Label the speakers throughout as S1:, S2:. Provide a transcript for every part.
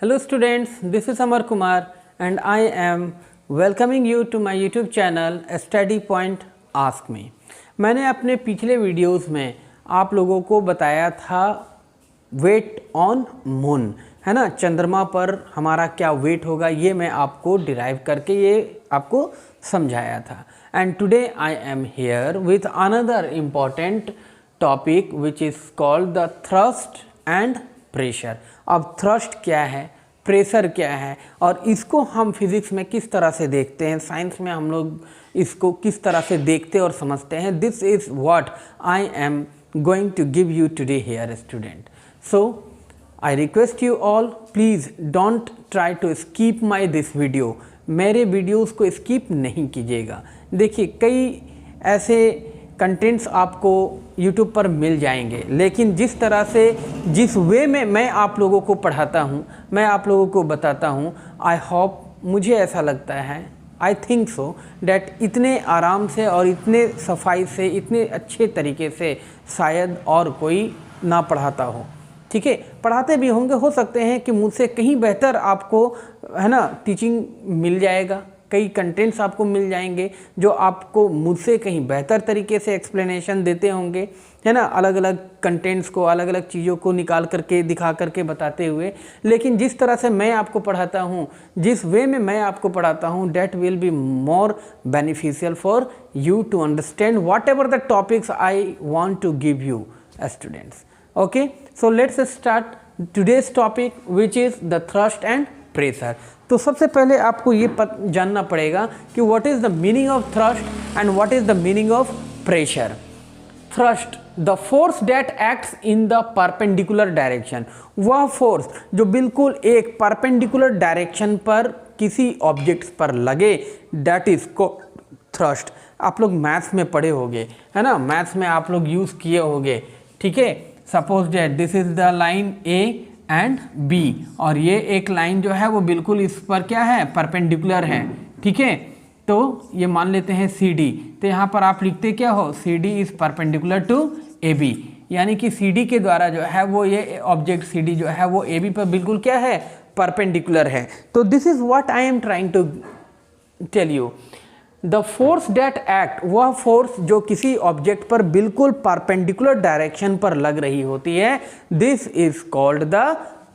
S1: Hello students, this is Amar Kumar and I am welcoming you to my YouTube channel Study Point Ask Me। मैंने अपने पिछले videos में आप लोगों को बताया था वेट ऑन मून, है ना, चंद्रमा पर हमारा क्या वेट होगा, ये मैं आपको डिराइव करके ये आपको समझाया था। And today I am here with another important topic which is called the thrust and pressure. अब थ्रस्ट क्या है, प्रेशर क्या है और इसको हम फिज़िक्स में किस तरह से देखते हैं, साइंस में हम लोग इसको किस तरह से देखते और समझते हैं, this is what I am going to give you today here student. So I request you all, please don't try to skip my this video. मेरे वीडियोज़ को स्कीप नहीं कीजिएगा। देखिए, कई ऐसे कंटेंट्स आपको YouTube पर मिल जाएंगे, लेकिन जिस तरह से जिस वे में मैं आप लोगों को पढ़ाता हूँ, मैं आप लोगों को बताता हूँ, आई होप, मुझे ऐसा लगता है, आई थिंक सो डैट इतने आराम से और इतने सफाई से, इतने अच्छे तरीके से शायद और कोई ना पढ़ाता हो। ठीक है, पढ़ाते भी होंगे, हो सकते हैं कि मुझसे कहीं बेहतर आपको, है ना, टीचिंग मिल जाएगा, कई कंटेंट्स आपको मिल जाएंगे जो आपको मुझसे कहीं बेहतर तरीके से एक्सप्लेनेशन देते होंगे, है ना, अलग अलग कंटेंट्स को, अलग अलग चीज़ों को निकाल करके, दिखा करके, बताते हुए। लेकिन जिस तरह से मैं आपको पढ़ाता हूँ, जिस वे में मैं आपको पढ़ाता हूँ, that will be more beneficial for you to understand whatever the topics I want to give you students. Okay, so let's start today's topic which is the thrust and pressure. तो सबसे पहले आपको ये जानना पड़ेगा कि what is the meaning of thrust and what is the meaning of pressure. Thrust, the force that acts in the perpendicular direction, वह force जो बिल्कुल एक परपेंडिकुलर डायरेक्शन पर किसी ऑब्जेक्ट पर लगे, दैट इज को थ्रस्ट। आप लोग मैथ्स में पढ़े होंगे, है ना, मैथ्स में आप लोग यूज़ किए होंगे। ठीक है, suppose that this is the line A and B, और ये एक लाइन जो है वो बिल्कुल इस पर क्या है, परपेंडिकुलर है। ठीक है, तो ये मान लेते हैं सी डी, तो यहाँ पर आप लिखते क्या हो, C D is perpendicular to A B, यानी कि सी डी के द्वारा जो है वो ये ऑब्जेक्ट सी डी जो है वो ए बी पर बिल्कुल क्या है, परपेंडिकुलर है। तो this is what I am trying to tell you. The force that act, वह फोर्स जो किसी ऑब्जेक्ट पर बिल्कुल परपेंडिकुलर डायरेक्शन पर लग रही होती है, this is called the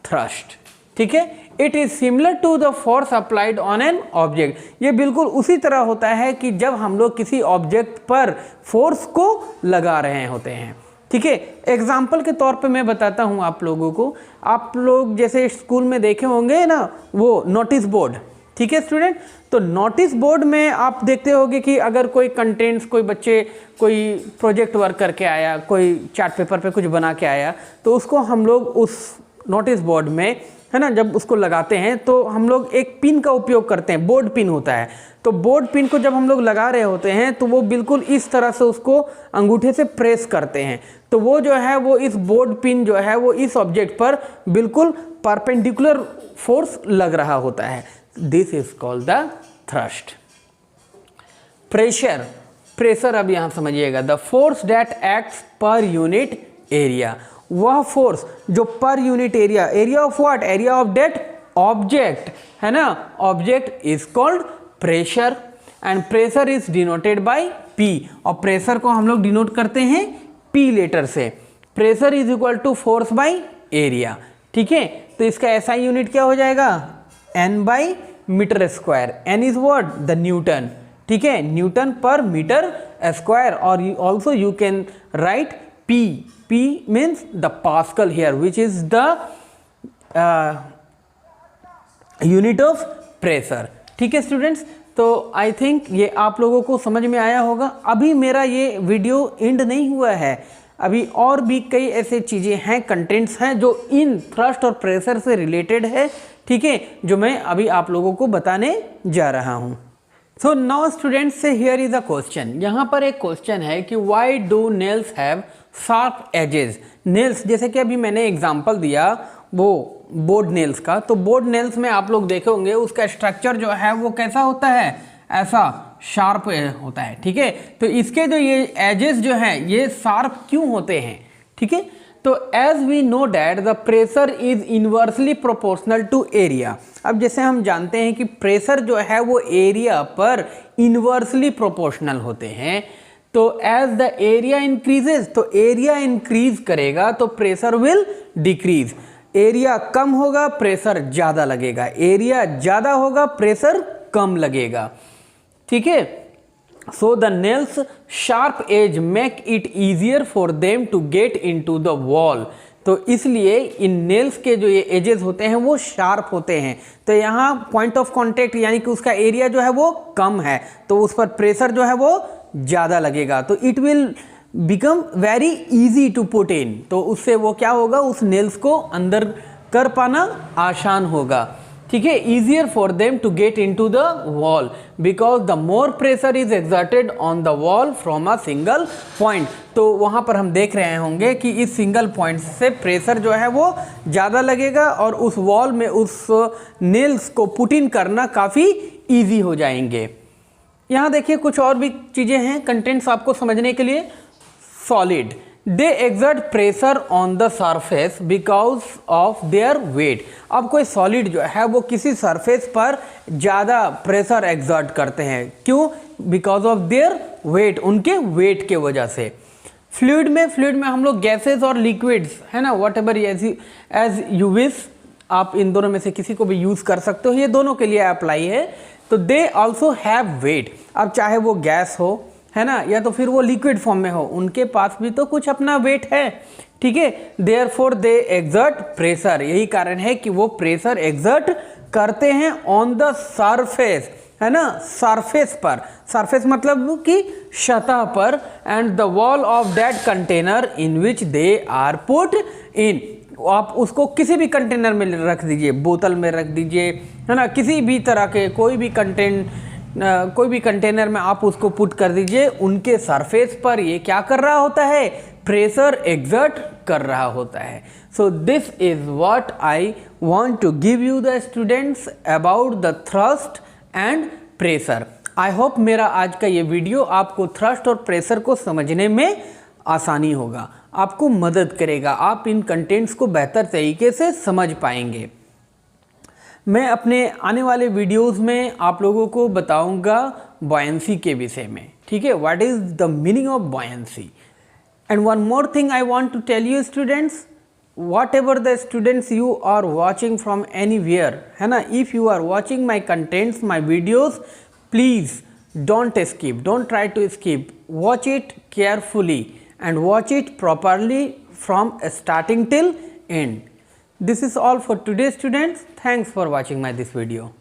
S1: thrust. ठीक है, it is similar to the force applied on an object. ये बिल्कुल उसी तरह होता है कि जब हम लोग किसी ऑब्जेक्ट पर फोर्स को लगा रहे होते हैं। ठीक है, एग्जाम्पल के तौर पे मैं बताता हूँ आप लोगों को। आप लोग जैसे स्कूल में देखे होंगे ना, वो नोटिस बोर्ड। ठीक है स्टूडेंट, तो नोटिस बोर्ड में आप देखते होंगे कि अगर कोई कंटेंट्स, कोई बच्चे कोई प्रोजेक्ट वर्क करके आया, कोई चार्ट पेपर पे कुछ बना के आया, तो उसको हम लोग उस नोटिस बोर्ड में, है ना, जब उसको लगाते हैं तो हम लोग एक पिन का उपयोग करते हैं, बोर्ड पिन होता है। तो बोर्ड पिन को जब हम लोग लगा रहे होते हैं तो वो बिल्कुल इस तरह से उसको अंगूठे से प्रेस करते हैं, तो वो जो है वो इस बोर्ड पिन जो है वो इस ऑब्जेक्ट पर बिल्कुल परपेंडिकुलर फोर्स लग रहा होता है। This is called the thrust. Pressure, pressure अब यहां समझिएगा, the force that acts per unit area, वह फोर्स जो per unit area, area of what, area of that object, है ना, object is called pressure and pressure is denoted by P, और pressure को हम लोग डिनोट करते हैं पी लेटर से। Pressure is equal to force by area. ठीक है, तो इसका ऐसा यूनिट क्या हो जाएगा, N by metre square. N is what, the newton. ठीक है, न्यूटन पर मीटर स्क्वायर, और also you can write P, P means the pascal here which is the unit of pressure. ठीक है स्टूडेंट्स, तो I think ये आप लोगों को समझ में आया होगा। अभी मेरा ये वीडियो एंड नहीं हुआ है, अभी और भी कई ऐसे चीज़ें हैं, कंटेंट्स हैं जो इन थ्रस्ट और प्रेशर से रिलेटेड है। ठीक है, जो मैं अभी आप लोगों को बताने जा रहा हूँ। So now students, say here is a question. यहाँ पर एक क्वेश्चन है कि why do nails have sharp edges. Nails, जैसे कि अभी मैंने एग्जांपल दिया वो बोर्ड नेल्स का, तो बोर्ड नेल्स में आप लोग देखे होंगे उसका स्ट्रक्चर जो है वो कैसा होता है, ऐसा शार्प होता है। ठीक है, तो इसके जो ये एजेस जो हैं ये शार्प क्यों होते हैं। ठीक है, तो as we know that the pressure is inversely proportional to area. अब जैसे हम जानते हैं कि प्रेशर जो है वो एरिया पर इन्वर्सली प्रोपोर्शनल होते हैं, तो एज द एरिया इंक्रीजेज, तो एरिया इंक्रीज करेगा तो प्रेशर विल डिक्रीज। एरिया कम होगा प्रेशर ज़्यादा लगेगा, एरिया ज़्यादा होगा प्रेशर कम लगेगा। ठीक है, so the nails sharp edge make it easier for them to get into the wall. तो इसलिए इन नेल्स के जो ये एजेस होते हैं वो शार्प होते हैं, तो यहाँ पॉइंट ऑफ कांटेक्ट यानी कि उसका एरिया जो है वो कम है, तो उस पर प्रेशर जो है वो ज़्यादा लगेगा, तो it will become very easy to put in. तो उससे वो क्या होगा, उस नेल्स को अंदर कर पाना आसान होगा। ठीक है, easier for them to get into the wall because the more pressure is exerted on the wall from a single point. तो वहाँ पर हम देख रहे होंगे कि इस सिंगल पॉइंट से प्रेशर जो है वो ज़्यादा लगेगा और उस वॉल में उस नेल्स को पुट इन करना काफ़ी ईजी हो जाएंगे। यहाँ देखिए कुछ और भी चीज़ें हैं कंटेंट्स आपको समझने के लिए। Solid, they exert pressure on the surface because of their weight. अब कोई सॉलिड जो है वो किसी सरफेस पर ज़्यादा प्रेशर एक्सर्ट करते हैं, क्यों? बिकॉज ऑफ देयर वेट, उनके वेट के वजह से। फ्लूइड में हम लोग गैसेस और लिक्विड्स है ना, whatever as you wish, आप इन दोनों में से किसी को भी यूज़ कर सकते हो, ये दोनों के लिए अप्लाई है। तो दे ऑल्सो हैव वेट। अब चाहे वो गैस हो है ना, या तो फिर वो लिक्विड फॉर्म में हो, उनके पास भी तो कुछ अपना वेट है। ठीक है, देयरफॉर दे एक्सर्ट प्रेशर, यही कारण है कि वो प्रेशर एक्सर्ट करते हैं ऑन द सरफेस, है ना, सरफेस पर। सरफेस मतलब कि सतह पर। And the wall of that container in which they are put in. आप उसको किसी भी कंटेनर में रख दीजिए, बोतल में रख दीजिए, है ना, किसी भी तरह के कोई भी कंटेनर में आप उसको पुट कर दीजिए, उनके सरफेस पर ये क्या कर रहा होता है, प्रेशर एक्सर्ट कर रहा होता है। So this is what I want to give you the students about the thrust and pressure. I hope मेरा आज का ये वीडियो आपको थ्रस्ट और प्रेशर को समझने में आसानी होगा, आपको मदद करेगा, आप इन कंटेंट्स को बेहतर तरीके से समझ पाएंगे। मैं अपने आने वाले वीडियोस में आप लोगों को बताऊंगा बॉयंसी के विषय में। ठीक है, what is the meaning of buoyancy. And one more thing I want to tell you students, whatever the students you are watching from anywhere, है ना, if you are watching my contents, my videos, please don't skip, don't try to skip, watch it carefully and watch it properly from starting till end. This is all for today students. Thanks for watching this video.